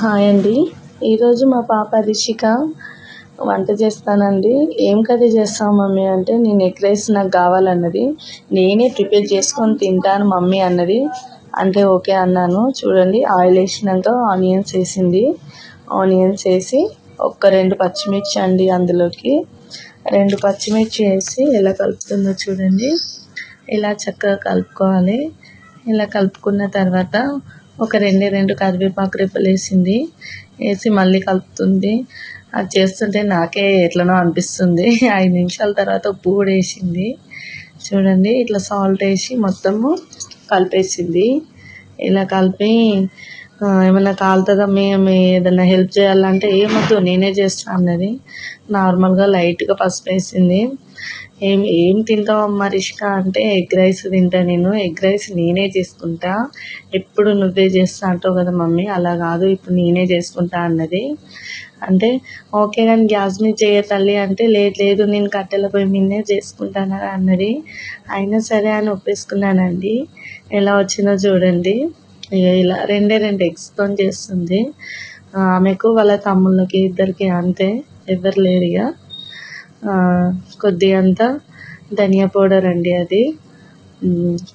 Hi అండి. ఈరోజు మా పాప రిషిక వంట చేస్తానండి. ఏం కర్రీ చేస్తావు మమ్మీ అంటే, నేను ఎగ్ రైస్ నాకు కావాలన్నది. నేనే ప్రిపేర్ చేసుకొని తింటాను మమ్మీ అన్నది. అంటే ఓకే అన్నాను. చూడండి, ఆయిల్ వేసినాక ఆనియన్స్ వేసింది. ఆనియన్స్ వేసి ఒక 2 పచ్చిమిర్చి అండి, అందులోకి 2 పచ్చిమిర్చి వేసి ఎలా కలుపుతుందో చూడండి. ఇలా చక్కగా కలుపుకోవాలి. ఇలా కలుపుకున్న తర్వాత ఒక 2 కరివేపాకు రెబ్బలు వేసింది. వేసి మళ్ళీ కలుపుతుంది. అది చేస్తుంటే నాకే ఎట్లనో అనిపిస్తుంది. 5 నిమిషాల తర్వాత ఉప్పు కూడా వేసింది. చూడండి, ఇట్లా సాల్ట్ వేసి మొత్తము కలిపేసింది. ఇలా కలిపి ఏమన్నా కాలుతుందా, మేము ఏదైనా హెల్ప్ చేయాలంటే ఏమొద్దు నేనే చేస్తాను అన్నది. నార్మల్గా లైట్గా పసుపు వేసింది. ఏం తింటావమ్మా రిషిక అంటే, ఎగ్ రైస్ తింటా నేను. ఎగ్ రైస్ నేనే చేసుకుంటా. ఎప్పుడు నువ్వే చేస్తా అంటావు కదా మమ్మీ, అలా కాదు, ఇప్పుడు నేనే చేసుకుంటా అన్నది. అంటే ఓకే కానీ గ్యాస్ మీద చేయ తల్లి అంటే, లేదు నేను కట్టెల పొయ్యి మీదనే చేసుకుంటాను అన్నది. అయినా సరే అని ఒప్పేసుకున్నానండి. ఎలా వచ్చిందో చూడండి. ఇలా 2 ఎగ్స్తో చేస్తుంది. ఆమెకు వాళ్ళ తమ్ముళ్ళకి ఇద్దరికి అంతే, ఎవరు లేరు ఇక. కొద్దిగంత ధనియా పౌడర్ అండి అది.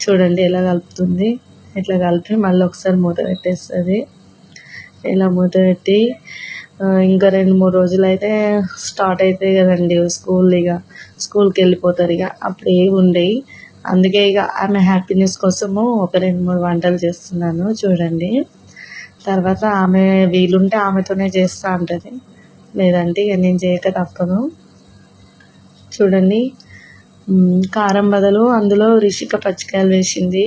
చూడండి ఎలా కలుపుతుంది. ఇట్లా కలిపి మళ్ళీ ఒకసారి మూత పెట్టేస్తుంది. ఇలా మూత పెట్టి ఇంకా 2-3 రోజులు అయితే స్టార్ట్ అవుతాయి కదండి స్కూల్. స్కూల్కి వెళ్ళిపోతారు. అప్పుడు ఏవి ఉండేవి. అందుకే ఆమె హ్యాపీనెస్ కోసము ఒక 2-3 వంటలు చేస్తున్నాను. చూడండి, తర్వాత ఆమె వీలుంటే ఆమెతోనే చేస్తూ ఉంటుంది, లేదంటే నేను చేయక తప్పదు. చూడండి, కారం బదులు అందులో రిషిక పచ్చికాయలు వేసింది.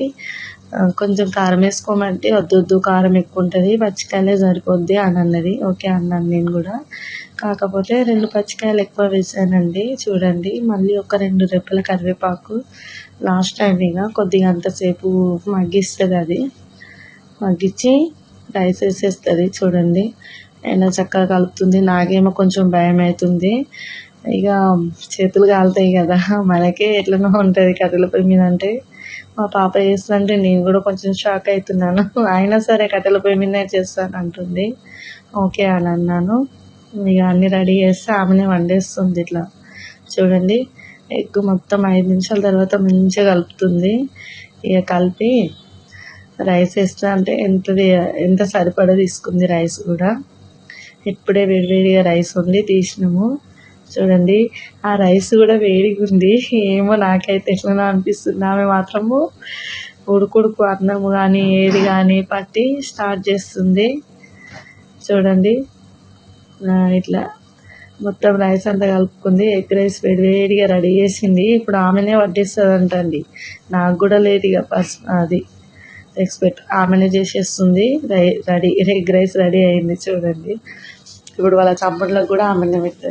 కొంచెం కారం వేసుకోమంటే వద్దు కారం ఎక్కువ ఉంటుంది, పచ్చికాయలే సరిపోద్ది అని అన్నది. ఓకే అన్నాను నేను కూడా. కాకపోతే 2 పచ్చికాయలు ఎక్కువ వేసానండి. చూడండి, మళ్ళీ ఒక 2 రెబ్బల కరివేపాకు లాస్ట్ టైం కొద్దిగా అంతసేపు మగ్గిస్తుంది. అది మగ్గించి రైస్ వేసేస్తుంది. చూడండి ఎలా చక్కగా కలుపుతుంది. నాకేమో కొంచెం భయం అవుతుంది. చేతులు కాలుతాయి కదా, మనకే ఎట్లనో ఉంటుంది కట్టెల పొయ్యి మీద అంటే. మా పాప చేస్తుంటే నేను కూడా కొంచెం షాక్ అవుతున్నాను. అయినా సరే కట్టెల పొయ్యి మీదనే చేస్తాను అంటుంది. ఓకే అని అన్నాను. అన్నీ రెడీ చేస్తే ఆమెనే వండేస్తుంది. ఇట్లా చూడండి, ఎగ్ మొత్తం 5 నిమిషాల తర్వాత మంచిగా కలుపుతుంది. కలిపి రైస్ వేస్తా అంటే ఎంత సరిపడా తీసుకుంది రైస్ కూడా. ఇప్పుడే వేడివేడిగా రైస్ వండి తీసినాము. చూడండి, ఆ రైస్ కూడా వేడిగా ఉంది. ఏమో నాకైతే ఎట్లనో అనిపిస్తుంది. ఆమె మాత్రము ఉడుకుడుకు అన్నము కానీ ఏది కానీ పట్టి స్టార్ట్ చేస్తుంది. చూడండి, ఇట్లా మొత్తం రైస్ అంతా కలుపుకుంది. ఎగ్ రైస్ వేడివేడిగా రెడీ చేసింది. ఇప్పుడు ఆమెనే వడ్డిస్తుంది అంటండి. నాకు కూడా లేదు అది ఎక్స్పెక్ట్. ఆమెనే చేసేస్తుంది. ఎగ్ రైస్ రెడీ అయింది. చూడండి, ఇప్పుడు వాళ్ళ తమ్ముళ్ళకు కూడా ఆమెనే పెడుతుంది.